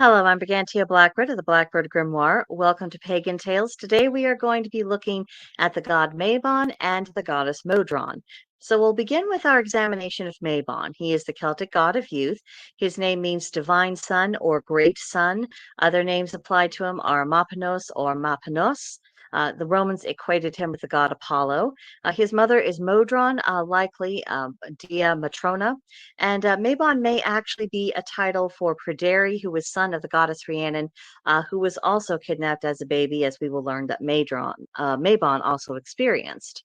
Hello, I'm Brigantia Blackbird of the Blackbird Grimoire. Welcome to Pagan Tales. Today we are going to be looking at the god Mabon and the goddess Modron. So we'll begin with our examination of Mabon. He is the Celtic god of youth. His name means divine son or great son. Other names applied to him are Mapanos or Mapanos. The Romans equated him with the god Apollo. His mother is Modron, likely Dia Matrona. And Mabon may actually be a title for Pryderi, who was son of the goddess Rhiannon, who was also kidnapped as a baby, as we will learn that Mabon also experienced.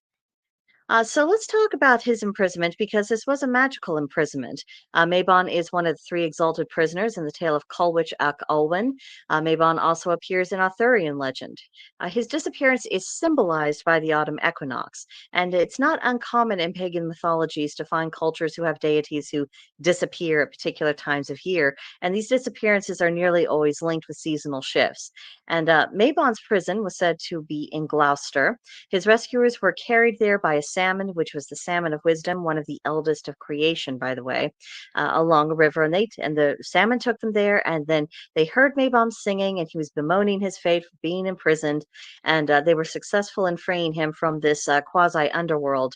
So let's talk about his imprisonment because this was a magical imprisonment. Mabon is one of the three exalted prisoners in the tale of Culwich ac Olwen. Mabon also appears in Arthurian legend. His disappearance is symbolized by the autumn equinox, and it's not uncommon in pagan mythologies to find cultures who have deities who disappear at particular times of year, and these disappearances are nearly always linked with seasonal shifts. And Mabon's prison was said to be in Gloucester. His rescuers were carried there by a salmon, which was the salmon of wisdom, one of the eldest of creation, by the way, along a river. And the salmon took them there, and then they heard Mabon singing, and he was bemoaning his fate for being imprisoned. And they were successful in freeing him from this quasi underworld,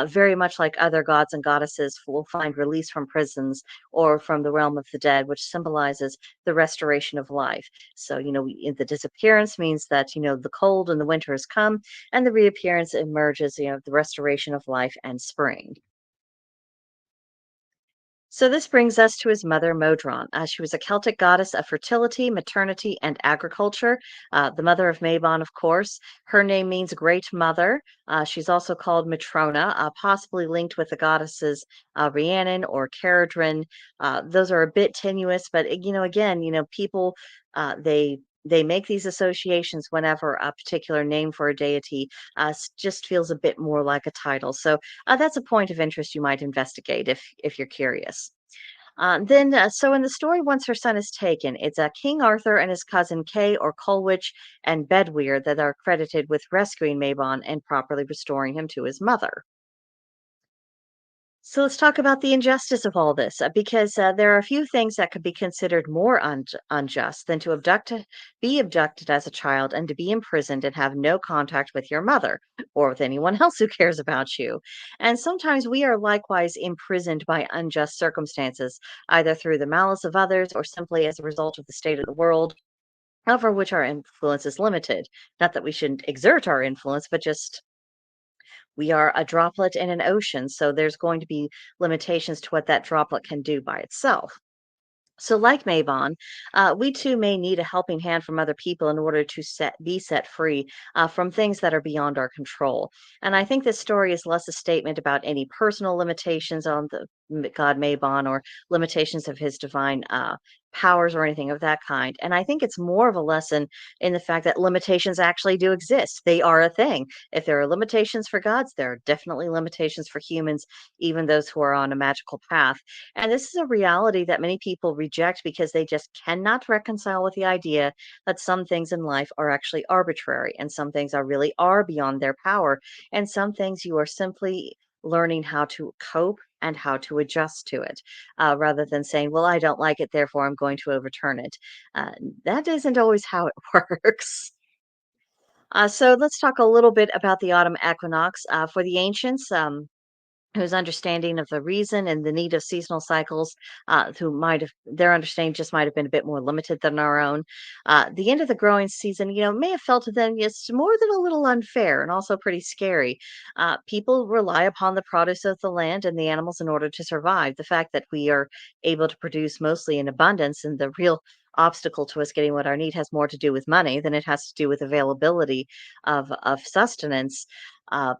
very much like other gods and goddesses will find release from prisons or from the realm of the dead, which symbolizes the restoration of life. So, the disappearance means that, the cold and the winter has come, and the reappearance emerges, the restoration of life and spring. So this brings us to his mother, Modron. She was a Celtic goddess of fertility, maternity, and agriculture. The mother of Mabon, of course. Her name means great mother. She's also called Matrona, possibly linked with the goddesses Rhiannon or Caradrin. Those are a bit tenuous, but again, people they make these associations whenever a particular name for a deity just feels a bit more like a title. So that's a point of interest you might investigate if you're curious. So in the story, once her son is taken, it's King Arthur and his cousin Kay or Colwich and Bedwyr that are credited with rescuing Mabon and properly restoring him to his mother. So let's talk about the injustice of all this, because there are a few things that could be considered more unjust than to be abducted as a child and to be imprisoned and have no contact with your mother or with anyone else who cares about you. And sometimes we are likewise imprisoned by unjust circumstances, either through the malice of others or simply as a result of the state of the world, over which our influence is limited. Not that we shouldn't exert our influence, but just we are a droplet in an ocean, so there's going to be limitations to what that droplet can do by itself. So, like Mabon, we too may need a helping hand from other people in order to be set free from things that are beyond our control. And I think this story is less a statement about any personal limitations on the god Mabon or limitations of his divine powers or anything of that kind. And I think it's more of a lesson in the fact that limitations actually do exist. They are a thing. If there are limitations for gods, there are definitely limitations for humans, even those who are on a magical path. And this is a reality that many people reject because they just cannot reconcile with the idea that some things in life are actually arbitrary and some things are really are beyond their power. And some things you are simply learning how to cope and how to adjust to it, rather than saying, well, I don't like it, therefore I'm going to overturn it. Uh, that isn't always how it works. So let's talk a little bit about the autumn equinox. For the ancients, whose understanding of the reason and the need of seasonal cycles, who might have their understanding just might have been a bit more limited than our own. The end of the growing season, may have felt to them it's more than a little unfair and also pretty scary. People rely upon the produce of the land and the animals in order to survive. The fact that we are able to produce mostly in abundance and the real obstacle to us getting what our need has more to do with money than it has to do with availability of sustenance. Uh,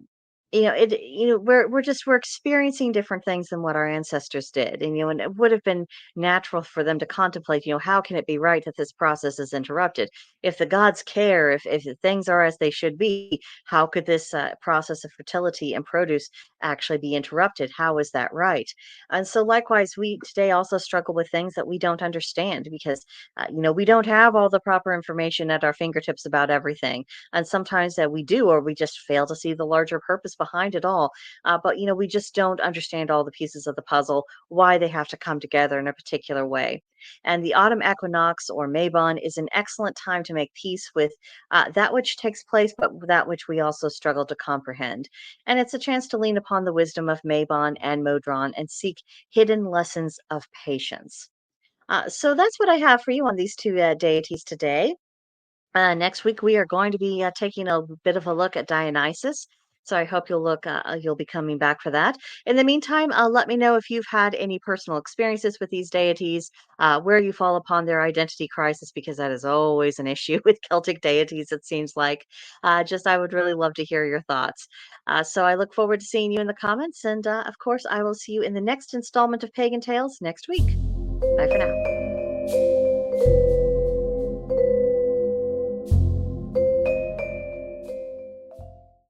we're experiencing different things than what our ancestors did, and it would have been natural for them to contemplate, how can it be right that this process is interrupted? If the gods care, if the things are as they should be, how could this process of fertility and produce actually be interrupted. How is that right? And so, likewise, we today also struggle with things that we don't understand because, we don't have all the proper information at our fingertips about everything. And sometimes that we do, or we just fail to see the larger purpose behind it all. But we just don't understand all the pieces of the puzzle, why they have to come together in a particular way. And the autumn equinox or Mabon is an excellent time to make peace with that which takes place, but that which we also struggle to comprehend. And it's a chance to lean upon the wisdom of Mabon and Modron and seek hidden lessons of patience. So that's what I have for you on these two deities today. Next week, we are going to be taking a bit of a look at Dionysus. So I hope you'll be coming back for that. In the meantime, let me know if you've had any personal experiences with these deities, where you fall upon their identity crisis, because that is always an issue with Celtic deities, it seems like. I would really love to hear your thoughts. So I look forward to seeing you in the comments. And of course, I will see you in the next installment of Pagan Tales next week. Bye for now.